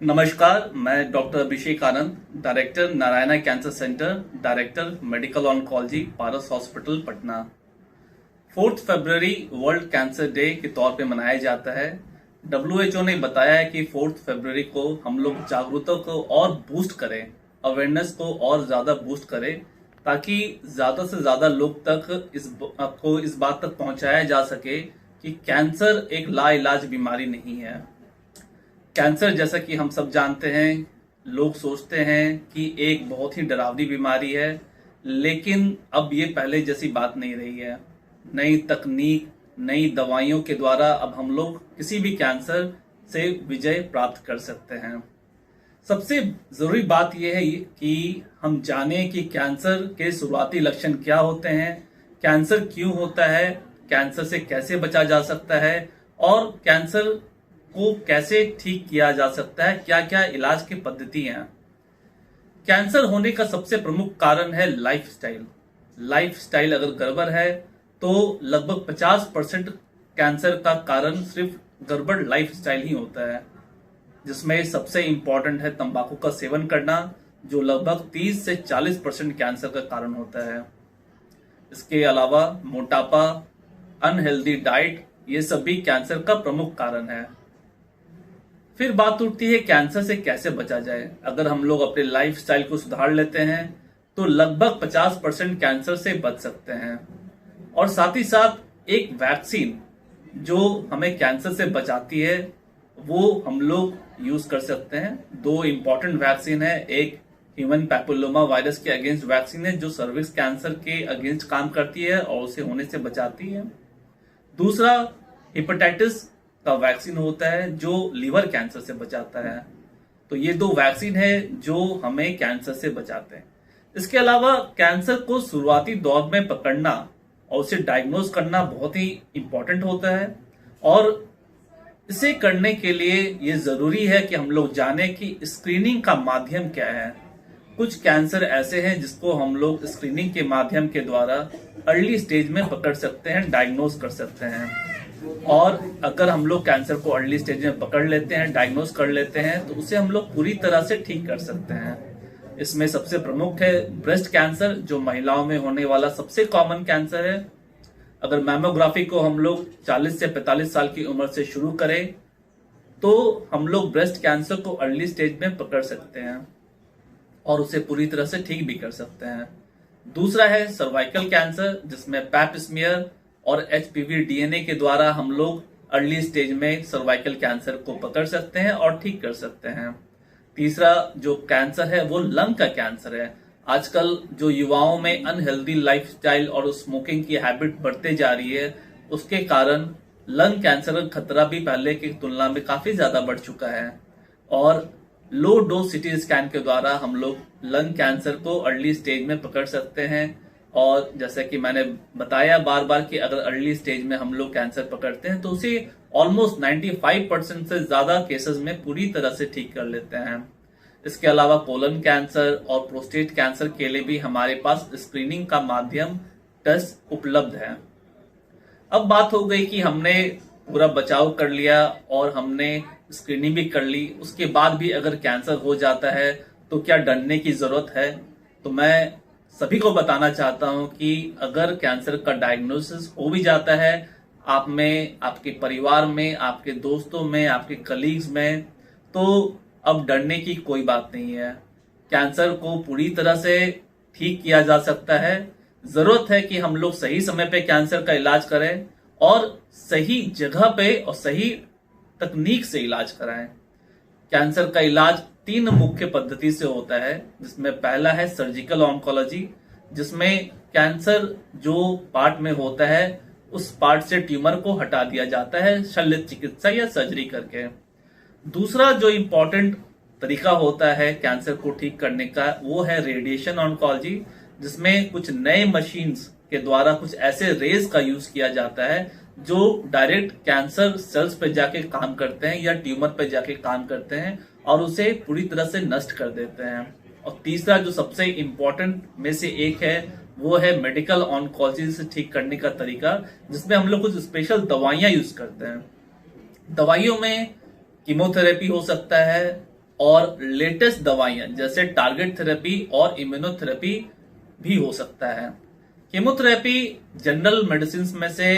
नमस्कार, मैं doctor Abhishek Anand, director Narayana cancer centre, director medical oncology, Paras hospital, Patna. 4 फरवरी वर्ल्ड कैंसर डे के तौर पे मनाया जाता है। WHO ने बताया है कि 4 फरवरी को हम लोग जागरूकता को और बूस्ट करें, अवेयरनेस को और ज्यादा बूस्ट करें, ताकि ज्यादा से ज्यादा लोग तक इस बात तक पहुंचाया जा सके कि कैंसर एक लाइलाज बीमारी नहीं है। कैंसर, जैसा कि हम सब जानते हैं, लोग सोचते हैं कि एक बहुत ही डरावनी बीमारी है, लेकिन अब ये पहले जैसी बात नहीं रही है। नई तकनीक, नई दवाइयों के द्वारा अब हम लोग किसी भी कैंसर से विजय प्राप्त कर सकते हैं। सबसे जरूरी बात यह है कि हम जाने कि कैंसर के शुरुआती लक्षण क्या होते हैं, कैंसर क्यों होता है, कैंसर से कैसे बचा जा सकता है और कैंसर को कैसे ठीक किया जा सकता है, क्या क्या इलाज की पद्धति हैं। कैंसर होने का सबसे प्रमुख कारण है लाइफस्टाइल। लाइफस्टाइल अगर गड़बड़ है तो लगभग 50% कैंसर का कारण सिर्फ गड़बड़ लाइफस्टाइल ही होता है, जिसमें सबसे इंपॉर्टेंट है तंबाकू का सेवन करना, जो लगभग 30 से 40% कैंसर का कारण होता है। इसके अलावा मोटापा, अनहेल्दी डाइट, ये सभी कैंसर का प्रमुख कारण है। फिर बात उठती है कैंसर से कैसे बचा जाए। अगर हम लोग अपने लाइफस्टाइल को सुधार लेते हैं तो लगभग 50% कैंसर से बच सकते हैं। और साथ ही साथ एक वैक्सीन जो हमें कैंसर से बचाती है वो हम लोग यूज कर सकते हैं। 2 इंपॉर्टेंट वैक्सीन है। एक ह्यूमन पैपिलोमा वायरस के अगेंस्ट वैक्सीन है जो सर्विक्स कैंसर के अगेंस्ट काम करती है और उसे होने से बचाती है। दूसरा हेपेटाइटिस का वैक्सीन होता है जो लीवर कैंसर से बचाता है। तो ये 2 वैक्सीन है जो हमें कैंसर से बचाते हैं। इसके अलावा कैंसर को शुरुआती दौर में पकड़ना और उसे डायग्नोज करना बहुत ही इंपॉर्टेंट होता है। और इसे करने के लिए ये जरूरी है कि हम लोग जाने कि स्क्रीनिंग का माध्यम क्या है। कुछ कैंसर ऐसे हैं जिसको हम लोग स्क्रीनिंग के माध्यम के द्वारा अर्ली स्टेज में पकड़ सकते हैं, डायग्नोज कर सकते हैं। और अगर हम लोग कैंसर को अर्ली स्टेज में पकड़ लेते हैं, डायग्नोज कर लेते हैं, तो उसे हम लोग पूरी तरह से ठीक कर सकते हैं। इसमें सबसे प्रमुख है ब्रेस्ट कैंसर, जो महिलाओं में होने वाला सबसे कॉमन कैंसर है। अगर मैमोग्राफी को हम लोग 40 से 45 साल की उम्र से शुरू करें तो हम लोग ब्रेस्ट कैंसर को अर्ली स्टेज में पकड़ सकते हैं और उसे पूरी तरह से ठीक भी कर सकते हैं। दूसरा है सर्वाइकल कैंसर, जिसमें पैप स्मीयर और HPV DNA के द्वारा हम लोग अर्ली स्टेज में सर्वाइकल कैंसर को पकड़ सकते हैं और ठीक कर सकते हैं। तीसरा जो कैंसर है वो लंग का कैंसर है। आजकल जो युवाओं में अनहेल्दी लाइफस्टाइल और स्मोकिंग की हैबिट बढ़ते जा रही है, उसके कारण लंग कैंसर का खतरा भी पहले की तुलना में काफी ज्यादा बढ़ चुका है। और लो डोज CT स्कैन के द्वारा हम लोग लंग कैंसर को अर्ली स्टेज में पकड़ सकते हैं। और जैसे कि मैंने बताया बार बार कि अगर अर्ली स्टेज में हम लोग कैंसर पकड़ते हैं तो उसे ऑलमोस्ट 95% से ज्यादा केसेस में पूरी तरह से ठीक कर लेते हैं। इसके अलावा कोलन कैंसर और प्रोस्टेट कैंसर के लिए भी हमारे पास स्क्रीनिंग का माध्यम टेस्ट उपलब्ध है। अब बात हो गई कि हमने पूरा बचाव कर लिया और हमने स्क्रीनिंग भी कर ली, उसके बाद भी अगर कैंसर हो जाता है तो क्या डरने की जरूरत है। तो मैं सभी को बताना चाहता हूं कि अगर कैंसर का डायग्नोसिस हो भी जाता है आप में, आपके परिवार में, आपके दोस्तों में, आपके कलीग्स में, तो अब डरने की कोई बात नहीं है। कैंसर को पूरी तरह से ठीक किया जा सकता है। जरूरत है कि हम लोग सही समय पे कैंसर का इलाज करें और सही जगह पे और सही तकनीक से इलाज कराएं। कैंसर का इलाज 3 मुख्य पद्धति से होता है, जिसमें पहला है सर्जिकल ऑन्कोलॉजी, जिसमें कैंसर जो पार्ट में होता है उस पार्ट से ट्यूमर को हटा दिया जाता है शल्य चिकित्सा या सर्जरी करके। दूसरा जो इंपॉर्टेंट तरीका होता है कैंसर को ठीक करने का वो है रेडिएशन ऑन्कोलॉजी, जिसमें कुछ नए मशीन्स के द्वारा कुछ ऐसे रेज का यूज किया जाता है जो डायरेक्ट कैंसर सेल्स पे जाके काम करते हैं या ट्यूमर पे जाके काम करते हैं और उसे पूरी तरह से नष्ट कर देते हैं। और तीसरा जो सबसे इंपॉर्टेंट में से एक है वो है मेडिकल ऑन्कोलॉजी से ठीक करने का तरीका, जिसमें हम लोग कुछ स्पेशल दवाइयां यूज करते हैं। दवाइयों में कीमोथेरेपी हो सकता है, और लेटेस्ट दवाइयां जैसे टारगेट थेरेपी और इम्यूनोथेरेपी भी हो सकता है। केमोथेरेपी जनरल मेडिसिन में से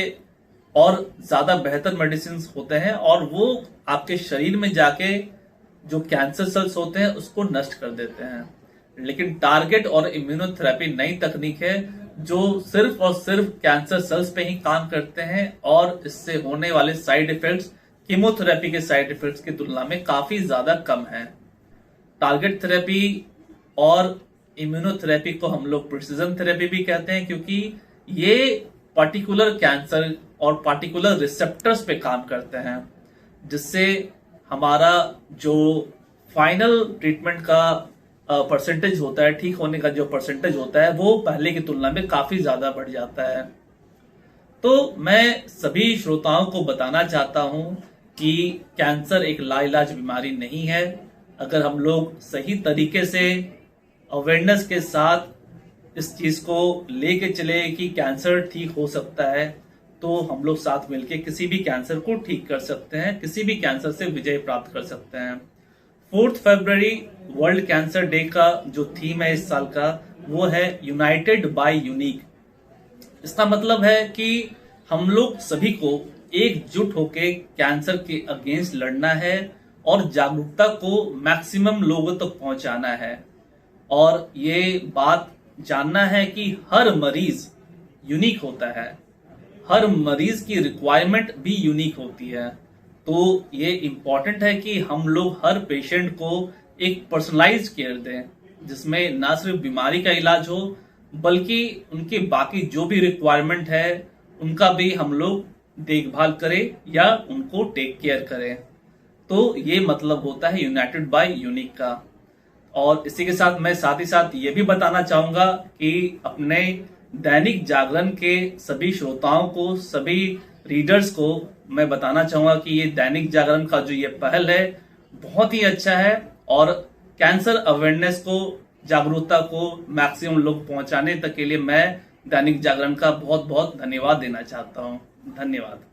और ज्यादा बेहतर मेडिसिन होते हैं और वो आपके शरीर में जाके जो कैंसर सेल्स होते हैं उसको नष्ट कर देते हैं। लेकिन टारगेट और इम्यूनोथेरेपी नई तकनीक है जो सिर्फ और सिर्फ कैंसर सेल्स पे ही काम करते हैं और इससे होने वाले साइड इफेक्ट्स कीमोथेरेपी के साइड इफेक्ट्स की तुलना में काफी ज्यादा कम है। टारगेट थेरेपी और इम्यूनोथेरेपी को हम लोग प्रिसीजन थेरेपी भी कहते हैं क्योंकि ये पर्टिकुलर कैंसर और पर्टिकुलर रिसेप्टर्स पे काम करते हैं, जिससे हमारा जो फाइनल ट्रीटमेंट का परसेंटेज होता है, ठीक होने का जो परसेंटेज होता है वो पहले की तुलना में काफी ज्यादा बढ़ जाता है। तो मैं सभी श्रोताओं को बताना चाहता हूं कि कैंसर एक लाइलाज बीमारी नहीं है। अगर हम लोग सही तरीके से अवेयरनेस के साथ इस चीज को लेके चले कि कैंसर ठीक हो सकता है, तो हम लोग साथ मिलके किसी भी कैंसर को ठीक कर सकते हैं, किसी भी कैंसर से विजय प्राप्त कर सकते हैं। 4 फरवरी वर्ल्ड कैंसर डे का जो थीम है इस साल का वो है यूनाइटेड बाय यूनिक। इसका मतलब है कि हम लोग सभी को एकजुट होके कैंसर के अगेंस्ट लड़ना है और जागरूकता को मैक्सिमम लोगों तक पहुंचाना है और ये बात जानना है कि हर मरीज यूनिक होता है, हर मरीज की रिक्वायरमेंट भी यूनिक होती है। तो ये इम्पोर्टेंट है कि हम लोग हर पेशेंट को एक पर्सनलाइज केयर दें जिसमें ना सिर्फ बीमारी का इलाज हो बल्कि उनके बाकी जो भी रिक्वायरमेंट है उनका भी हम लोग देखभाल करें या उनको टेक केयर करें। तो ये मतलब होता है यूनाइटेड बाय यूनिक का। और इसी के साथ मैं साथ ही साथ ये भी बताना चाहूंगा कि अपने दैनिक जागरण के सभी श्रोताओं को, सभी रीडर्स को मैं बताना चाहूंगा कि ये दैनिक जागरण का जो ये पहल है बहुत ही अच्छा है और कैंसर अवेयरनेस को, जागरूकता को मैक्सिमम लोग पहुंचाने तक के लिए मैं दैनिक जागरण का बहुत बहुत धन्यवाद देना चाहता हूं। धन्यवाद।